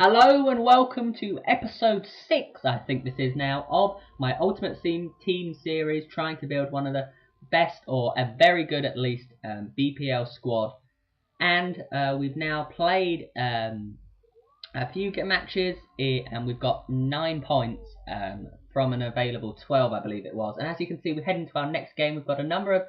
Hello and welcome to episode 6, I think this is now, of my Ultimate Team series, trying to build one of the best, or a very good at least, BPL squad. And we've now played a few matches, and we've got 9 points from an available 12, I believe it was. And as you can see, we're heading to our next game. We've got a number of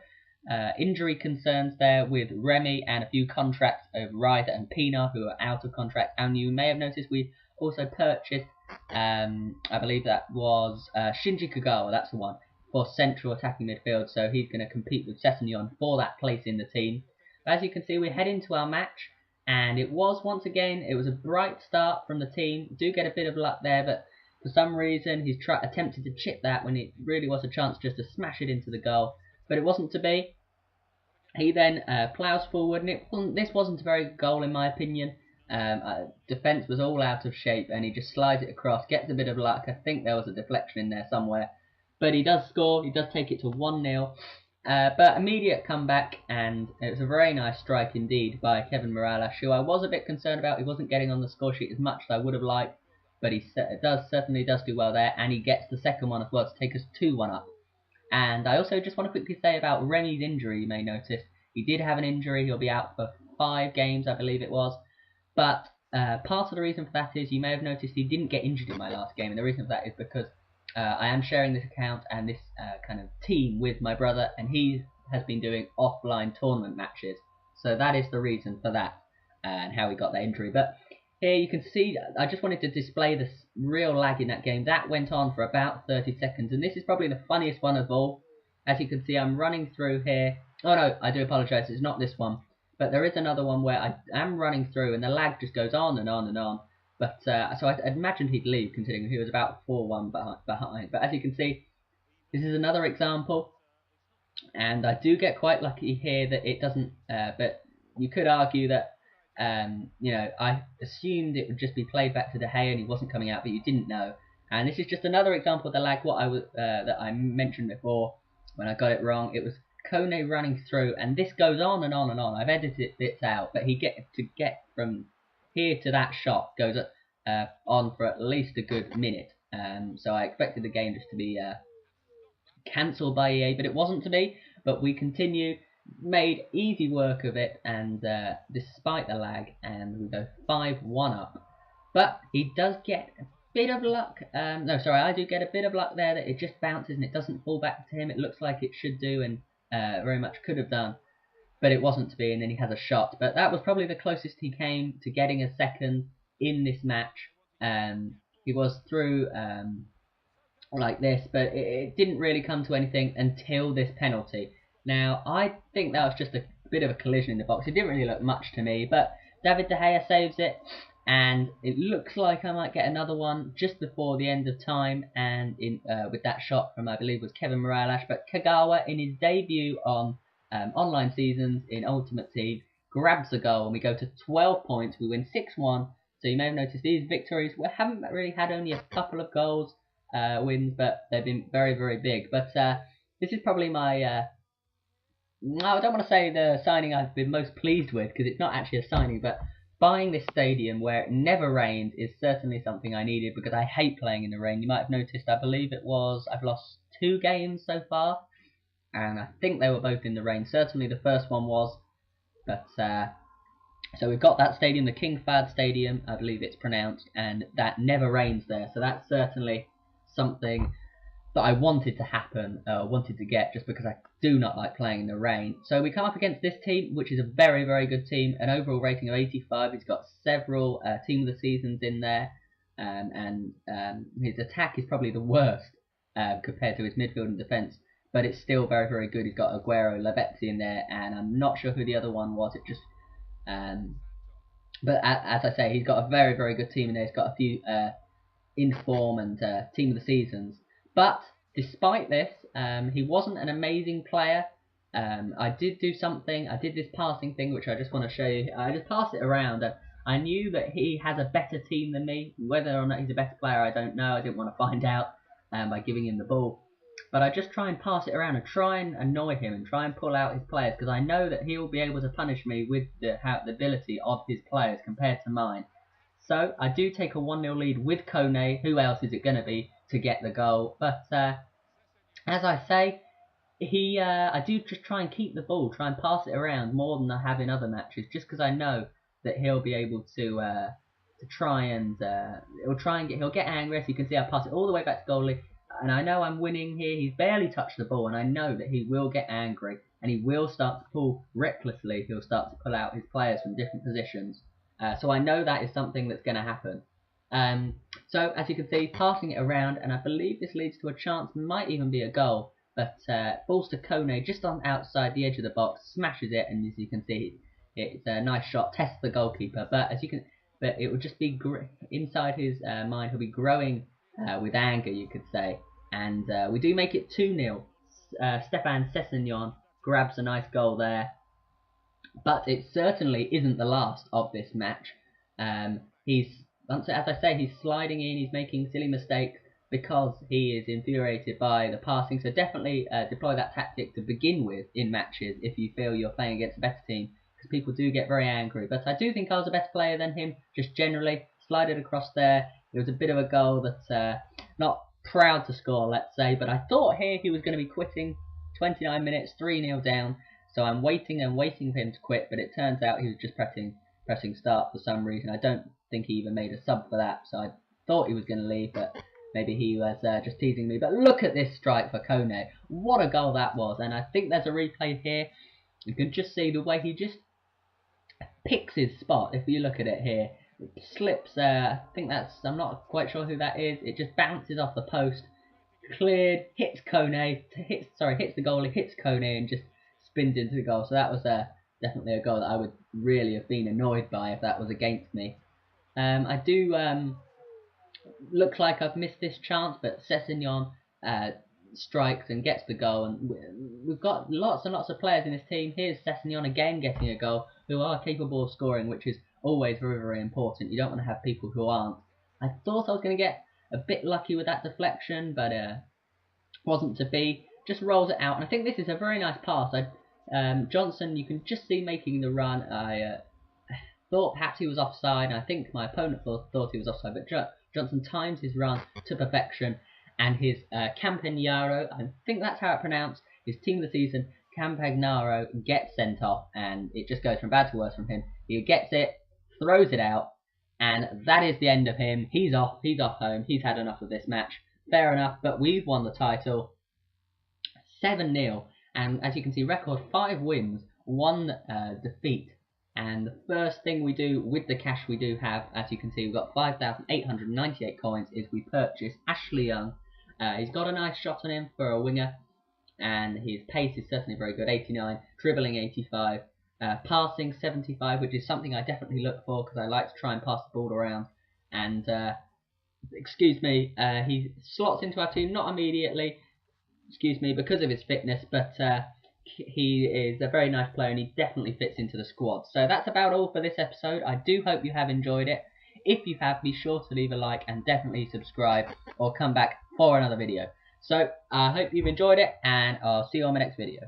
injury concerns there with Remy and a few contracts of Ryder and Pina who are out of contract. And you may have noticed we also purchased, I believe that was Shinji Kagawa, that's the one, for central attacking midfield. So he's going to compete with Sessegnon for that place in the team. But as you can see, we're heading to our match. And it was, once again, it was a bright start from the team. Do get a bit of luck there, but for some reason he's attempted to chip that when it really was a chance just to smash it into the goal. But it wasn't to be. He then ploughs forward, and this wasn't a very good goal in my opinion. Defence was all out of shape, and he just slides it across, gets a bit of luck. I think there was a deflection in there somewhere. But he does score, he does take it to 1-0. But immediate comeback, and it was a very nice strike indeed by Kevin Morales, who I was a bit concerned about. He wasn't getting on the score sheet as much as I would have liked, but he certainly does do well there, and he gets the second one as well to take us 2-1 up. And I also just want to quickly say about Remy's injury. You may notice he did have an injury. He'll be out for 5 games, I believe it was. But part of the reason for that is you may have noticed he didn't get injured in my last game, and the reason for that is because I am sharing this account and this kind of team with my brother, and he has been doing offline tournament matches. So that is the reason for that and how he got that injury. But here you can see, I just wanted to display the real lag in that game. That went on for about 30 seconds, and this is probably the funniest one of all. As you can see, I'm running through here. Oh no, I do apologise, it's not this one. But there is another one where I am running through, and the lag just goes on and on and on. But so I imagined he'd leave, considering he was about 4-1 behind. But as you can see, this is another example. And I do get quite lucky here that it doesn't, but you could argue that, you know, I assumed it would just be played back to De Gea and he wasn't coming out, but you didn't know. And this is just another example of the lag, that I mentioned before when I got it wrong. It was Kone running through, and this goes on and on and on. I've edited bits out, but to get from here to that shot goes on for at least a good minute. So I expected the game just to be cancelled by EA, but it wasn't to be. But we continue, made easy work of it, and despite the lag, and we go 5-1 up. But he does get a bit of luck. No, sorry, I do get a bit of luck there that it just bounces and it doesn't fall back to him. It looks like it should do, and very much could have done, but it wasn't to be, and then he has a shot. But that was probably the closest he came to getting a second in this match. He was through like this, but it didn't really come to anything until this penalty. Now, I think that was just a bit of a collision in the box. It didn't really look much to me, but David De Gea saves it, and it looks like I might get another one just before the end of time, and with that shot from, I believe, was Kevin Morales. But Kagawa, in his debut on online seasons in Ultimate Team, grabs a goal, and we go to 12 points. We win 6-1. So you may have noticed these victories, we haven't really had only a couple of goals wins, but they've been very, very big. But this is probably my, I don't want to say the signing I've been most pleased with, because it's not actually a signing, but buying this stadium where it never rains is certainly something I needed, because I hate playing in the rain. You might have noticed, I believe it was, I've lost 2 games so far, and I think they were both in the rain. Certainly the first one was, but so we've got that stadium, the King Fahd Stadium, I believe it's pronounced, and that never rains there. So that's certainly something that I wanted to happen, wanted to get, just because I do not like playing in the rain. So we come up against this team, which is a very, very good team, an overall rating of 85. He's got several Team of the Seasons in there, and his attack is probably the worst compared to his midfield and defence, but it's still very, very good. He's got Aguero, Lavezzi in there, and I'm not sure who the other one was. It just but as I say, he's got a very, very good team in there. He's got a few in form and Team of the Seasons. But despite this, he wasn't an amazing player. I did do something. I did this passing thing, which I just want to show you. I just passed it around. I knew that he has a better team than me. Whether or not he's a better player, I don't know. I didn't want to find out by giving him the ball. But I just try and pass it around and try and annoy him and try and pull out his players, because I know that he'll be able to punish me with the ability of his players compared to mine. So I do take a 1-0 lead with Kone. Who else is it going to be to get the goal? But as I say, I do just try and keep the ball, try and pass it around more than I have in other matches, just because I know that he'll be able to try and he'll get angry. As you can see, I pass it all the way back to goalie, and I know I'm winning here. He's barely touched the ball, and I know that he will get angry and he will start to pull recklessly. He'll start to pull out his players from different positions. So I know that is something that's going to happen. So as you can see, passing it around, and I believe this leads to a chance, might even be a goal. But balls to Kone just on outside the edge of the box, smashes it, and as you can see, it's a nice shot, tests the goalkeeper. But it will just be inside his mind. He'll be growing with anger, you could say. And we do make it 2-0. Stefan Sessegnon grabs a nice goal there. But it certainly isn't the last of this match. As I say, he's sliding in, he's making silly mistakes because he is infuriated by the passing. So definitely deploy that tactic to begin with in matches if you feel you're playing against a better team, because people do get very angry. But I do think I was a better player than him, just generally. Slided across there. It was a bit of a goal that not proud to score, let's say, but I thought here he was going to be quitting. 29 minutes, 3-0 down. So I'm waiting and waiting for him to quit, but it turns out he was just pressing start for some reason. I don't think he even made a sub for that, so I thought he was going to leave, but maybe he was just teasing me. But look at this strike for Kone. What a goal that was, and I think there's a replay here. You can just see the way he just picks his spot. If you look at it here, it slips, I think that's, I'm not quite sure who that is. It just bounces off the post, cleared, hits Kone, hits the goalie, hits Kone, and just spins into the goal. So that was definitely a goal that I would really have been annoyed by if that was against me. I do look like I've missed this chance, but Sessegnon strikes and gets the goal, and we've got lots and lots of players in this team. Here's Sessegnon again getting a goal, who are capable of scoring, which is always very, very important. You don't want to have people who aren't. I thought I was going to get a bit lucky with that deflection, but wasn't to be. Just rolls it out, and I think this is a very nice pass. Johnson, you can just see making the run. I thought perhaps he was offside, and I think my opponent thought he was offside, but Johnson times his run to perfection, and his Campagnaro, I think that's how it's pronounced, his team of the season, Campagnaro, gets sent off, and it just goes from bad to worse from him. He gets it, throws it out, and that is the end of him. He's off home, he's had enough of this match. Fair enough, but we've won the title 7-0, and as you can see, record 5 wins, 1 defeat. And the first thing we do with the cash we do have, as you can see, we've got 5,898 coins, is we purchase Ashley Young. He's got a nice shot on him for a winger, and his pace is certainly very good, 89, dribbling 85, passing 75, which is something I definitely look for because I like to try and pass the ball around. And excuse me, he slots into our team, not immediately, because of his fitness, but he is a very nice player and he definitely fits into the squad. So that's about all for this episode. I do hope you have enjoyed it. If you have, be sure to leave a like and definitely subscribe or come back for another video. So I hope you've enjoyed it, and I'll see you on my next video.